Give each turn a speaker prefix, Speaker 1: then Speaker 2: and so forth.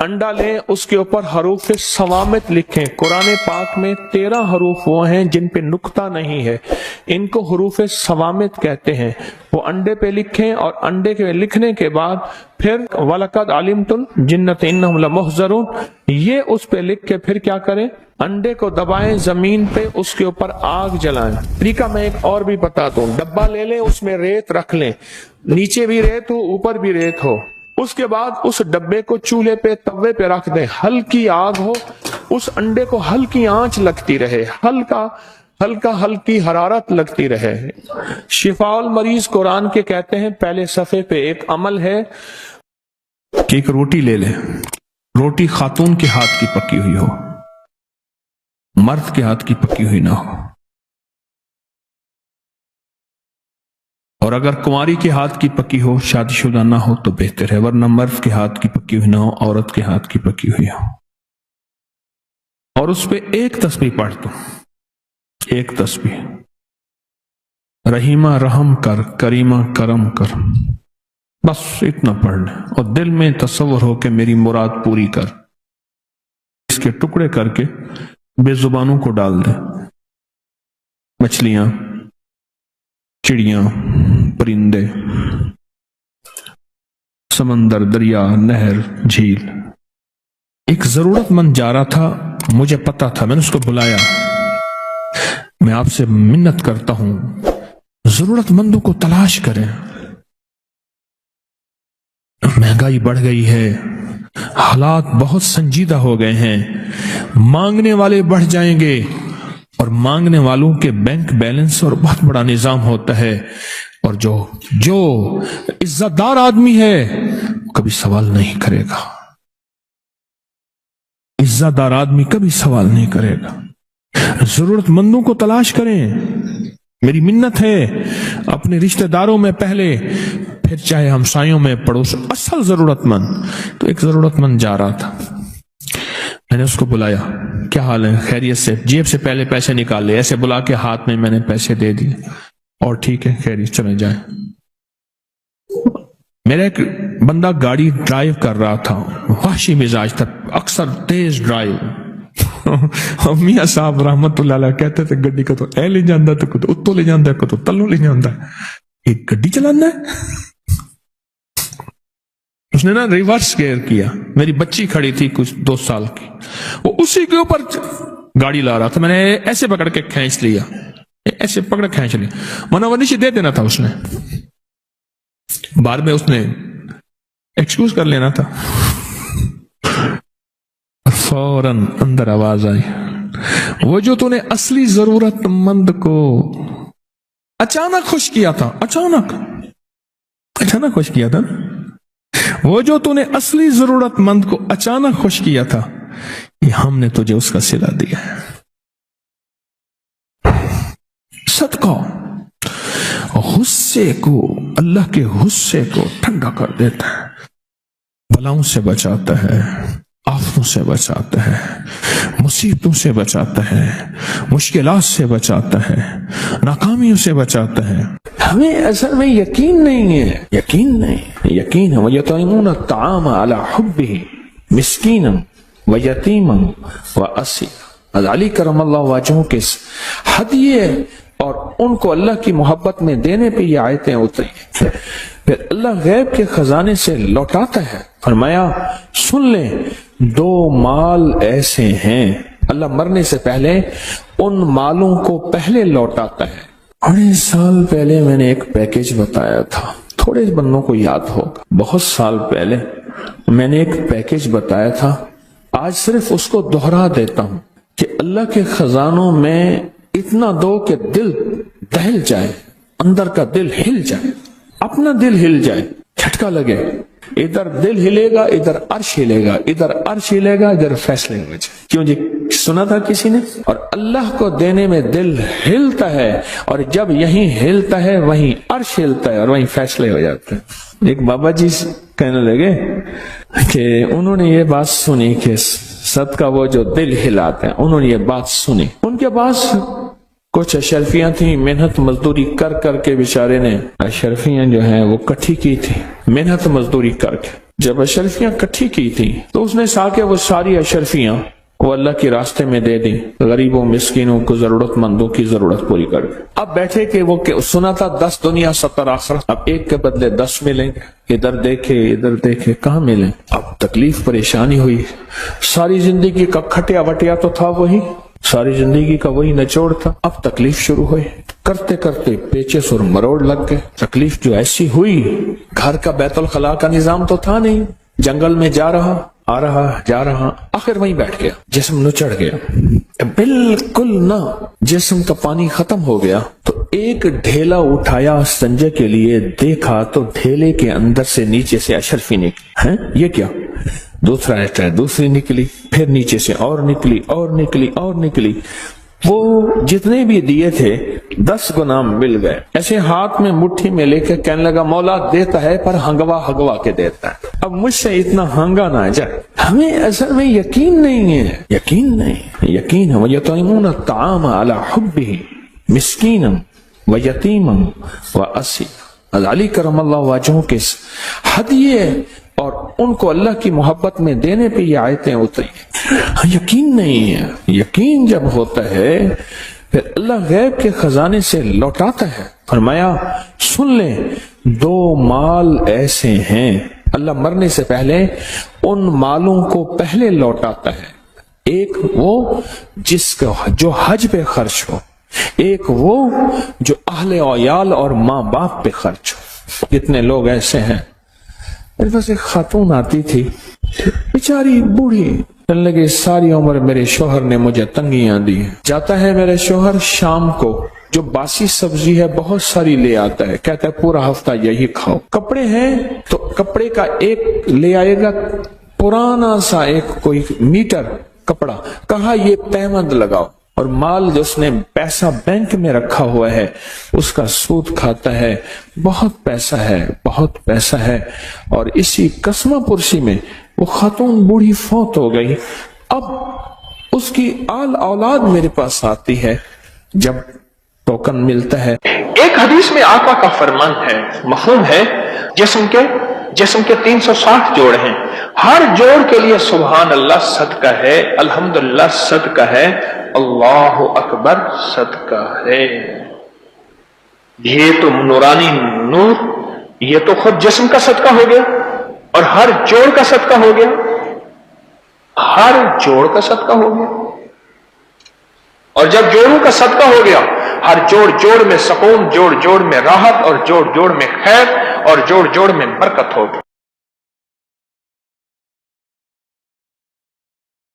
Speaker 1: انڈا لیں، اس کے اوپر حروف صوامت لکھیں۔ قرآن پاک میں 13 حروف وہ ہیں جن پہ نقطہ نہیں ہے، ان کو حروف صوامت کہتے ہیں۔ وہ انڈے پہ لکھیں اور انڈے کے لکھنے کے بعد پھر وَلَقَدْ عَلِمْتُ الْجِنَّةَ إِنَّهُمْ لَمُحْضَرُونَ، یہ اس پہ لکھ کے پھر کیا کریں، انڈے کو دبائیں زمین پہ، اس کے اوپر آگ جلائیں۔ طریقہ میں ایک اور بھی بتاتا ہوں، ڈبہ لے لیں، اس میں ریت رکھ لیں، نیچے بھی ریت ہو اوپر بھی ریت ہو، اس کے بعد اس ڈبے کو چولہے پہ توے پہ رکھ دیں، ہلکی آگ ہو، اس انڈے کو ہلکی آنچ لگتی رہے، ہلکی حرارت لگتی رہے۔ شفاء المریض قرآن کے کہتے ہیں پہلے صفحے پہ ایک عمل ہے کہ ایک روٹی لے لیں، روٹی خاتون کے ہاتھ کی پکی ہوئی ہو، مرد کے ہاتھ کی پکی ہوئی نہ ہو، اور اگر کنواری کے ہاتھ کی پکی ہو، شادی شدہ نہ ہو تو بہتر ہے، ورنہ مرد کے ہاتھ کی پکی ہوئی نہ ہو، عورت کے ہاتھ کی پکی ہوئی ہو، اور اس پہ ایک تسبیح پڑھ دو، ایک تسبیح، رحیمہ رحم کر، کریمہ کرم کر، بس اتنا پڑھ لیں، اور دل میں تصور ہو کہ میری مراد پوری کر۔ اس کے ٹکڑے کر کے بے زبانوں کو ڈال دیں، مچھلیاں، چڑیاں، پرندے، سمندر، دریا، نہر، جھیل۔ ایک ضرورت مند جا رہا تھا، مجھے پتا تھا، میں نے اس کو بلایا، میں آپ سے منت کرتا ہوں ضرورت مندوں کو تلاش کریں، مہنگائی بڑھ گئی ہے، حالات بہت سنجیدہ ہو گئے ہیں، مانگنے والے بڑھ جائیں گے، اور مانگنے والوں کے بینک بیلنس اور بہت بڑا نظام ہوتا ہے، اور جو عزت دار آدمی ہے کبھی سوال نہیں کرے گا، عزت دار آدمی کبھی سوال نہیں کرے گا۔ ضرورت مندوں کو تلاش کریں، میری منت ہے، اپنے رشتہ داروں میں پہلے، پھر چاہے ہمسایوں میں، پڑوس، اصل ضرورت مند۔ تو ایک ضرورت مند جا رہا تھا، میں نے اس کو بلایا، کیا حال ہے، خیریت سے؟ جیب سے پہلے پیسے نکال لے، ایسے بلا کے ہاتھ میں نے پیسے دے دیے، اور ٹھیک ہے، خیریت، چلے جائیں۔ میرا ایک بندہ گاڑی ڈرائیو کر رہا تھا، وحشی مزاج تھا، اکثر تیز ڈرائیو، میاں صاحب رحمت اللہ علیہ کہتے تھے گڈی کو تو اے لے جاندہ تو کچھ اتو لے جاندہ کو تو تلو لے جاندہ، ایک گڈی چلانا ہے۔ اس نے نا ریورس گیئر کیا، میری بچی کھڑی تھی کچھ 2 سال کی، وہ اسی کے اوپر گاڑی لا رہا تھا، میں نے ایسے پکڑ کے کھینچ لیا، ایسے پکڑ کھینچ لیا، منع ورنیشی دے دینا تھا، اس نے بعد میں اس نے ایکسکیوز کر لینا تھا، فوراً اندر آواز آئی، وہ جو تو نے اصلی ضرورت مند کو اچانک خوش کیا تھا، اچانک خوش کیا تھا، وہ جو تو نے اصلی ضرورت مند کو اچانک خوش کیا تھا، یہ ہم نے تجھے اس کا صلہ دیا ہے۔ صدقہ غصے کو، اللہ کے غصے کو ٹھنڈا کر دیتا ہے، بلاؤں سے بچاتا ہے، آفتوں سے بچاتا ہے، مصیبتوں سے بچاتا ہے، مشکلات سے بچاتا ہے، ناکامیوں سے بچاتا ہے۔ ہمیں اصل میں یقین نہیں ہے، یقین ہے۔ وَيُطْعِمُونَ الطَّعَامَ عَلَى حُبِّهِ مِسْكِينًا وَيَتِيمًا وَأَسِيرًا، علی کرم اللہ وجہہ کے ہدیے اور ان کو اللہ کی محبت میں دینے پہ یہ آیتیں اتری ہیں۔ پھر اللہ غیب کے خزانے سے لوٹاتا ہے، فرمایا سن لیں 2 مال ایسے ہیں، اللہ مرنے سے پہلے ان مالوں کو پہلے لوٹاتا ہے۔ 8 سال پہلے میں نے ایک پیکیج بتایا تھا، تھوڑے بندوں کو یاد ہوگا، بہت سال پہلے میں نے ایک پیکیج بتایا تھا، آج صرف اس کو دہرا دیتا ہوں کہ اللہ کے خزانوں میں اتنا دو کہ دل دہل جائے، اندر کا دل ہل جائے، اپنا دل ہل جائے، جھٹکا لگے، ادھر دل ہلے گا، ادھر عرش ہلے گا، ادھر عرش ہلے گا، ادھر فیصلے ہو جائے۔ کیوں جی سنا تھا کسی نے؟ اور اللہ کو دینے میں دل ہلتا ہے، اور جب یہیں ہلتا ہے وہیں عرش ہلتا ہے اور وہیں فیصلے ہو جاتے ہیں۔ ایک بابا جی کہنے لگے کہ انہوں نے یہ بات سنی کہ صدقہ وہ جو دل ہلاتے ہیں، انہوں نے یہ بات سنی، ان کے پاس کچھ اشرفیاں تھیں، محنت مزدوری کر کر کے بیچارے نے اشرفیاں جو ہیں وہ کٹھی کی تھی، محنت مزدوری کر کے جب اشرفیاں کٹھی کی تھی تو اس نے سا کے وہ ساری اشرفیاں وہ اللہ کے راستے میں دے دیں، غریبوں مسکینوں کو ضرورت مندوں کی ضرورت پوری کر دیں۔ اب بیٹھے کہ وہ سنا تھا 10 دنیا 70 آخرت، اب ایک کے بدلے 10 ملیں گے، ادھر دیکھے کہاں ملیں۔ اب تکلیف پریشانی ہوئی، ساری زندگی کا کھٹیا وٹیا تو تھا وہی، ساری زندگی کا وہی نچوڑ تھا، اب تکلیف شروع ہوئی، کرتے کرتے پیچس اور مروڑ لگ گئے۔ تکلیف جو ایسی ہوئی، گھر کا بیت الخلاء کا نظام تو تھا نہیں، جنگل میں جا رہا آخر وہیں بیٹھ گیا، جسم نچڑ گیا، بالکل نہ جسم کا پانی ختم ہو گیا تو ایک ڈھیلا اٹھایا سنجے کے لیے، دیکھا تو ڈھیلے کے اندر سے نیچے سے اشرفی نکلی۔ ہیں یہ کیا؟ دوسرا ایسا ہے، دوسری نکلی، پھر نیچے سے اور نکلی، وہ جتنے بھی دیے تھے 10 گنا مل گئے۔ ایسے ہاتھ میں مٹھی میں لے کے کہنے لگا مولا دیتا ہے پر ہنگوا کے دیتا ہے، اب مجھ سے اتنا ہنگا نہ جائے۔ ہمیں اصل میں یقین نہیں ہے، یقین ہے وَيَطْعِمُونَ الطَّعَامَ عَلَى حُبِّهِ مِسْكِينًا وَيَتِيمًا وَأَسِيرًا۔ علی کرم اللہ وجہہ کے ہدیے اور ان کو اللہ کی محبت میں دینے پہ یہ آیتیں اتری ہیں۔ یقین نہیں ہے، یقین جب ہوتا ہے پھر اللہ غیب کے خزانے سے لوٹاتا ہے۔ فرمایا سن لیں 2 مال ایسے ہیں، اللہ مرنے سے پہلے ان مالوں کو پہلے لوٹاتا ہے، ایک وہ جس کا جو حج پہ خرچ ہو، ایک وہ جو اہل عیال اور ماں باپ پہ خرچ ہو۔ کتنے لوگ ایسے ہیں، میرے پاس ایک خاتون آتی تھی، بیچاری بوڑھی، کہنے لگے ساری عمر میرے شوہر نے مجھے تنگیاں دی ہیں۔ جاتا ہے میرے شوہر شام کو جو باسی سبزی ہے بہت ساری لے آتا ہے، کہتا ہے پورا ہفتہ یہی کھاؤ۔ کپڑے ہیں تو کپڑے کا ایک لے آئے گا پرانا سا ایک کوئی میٹر کپڑا، کہا یہ پیمند لگاؤ، اور مال جو اس نے پیسہ بینک میں رکھا ہوا ہے اس کا سود کھاتا ہے، بہت پیسہ ہے۔ اور اسی قسمہ پرسی میں وہ خاتون بوڑھی فوت ہو گئی۔ اب اس کی آل اولاد میرے پاس آتی ہے جب ٹوکن ملتا ہے۔ ایک حدیث میں آقا کا فرمان ہے، مفہوم ہے، جسم کے 360 جوڑ ہیں، ہر جوڑ کے لیے سبحان اللہ صدقہ ہے، الحمدللہ صدقہ ہے، اللہ اکبر صدقہ ہے۔ یہ تو نورانی نور، یہ تو خود جسم کا صدقہ ہو گیا اور ہر جوڑ کا صدقہ ہو گیا، ہر جوڑ کا صدقہ ہو گیا۔ اور جب جوڑوں کا صدقہ ہو گیا، ہر جوڑ میں سکون، جوڑ میں راحت، اور جوڑ میں خیر، اور جوڑ میں برکت ہوگی۔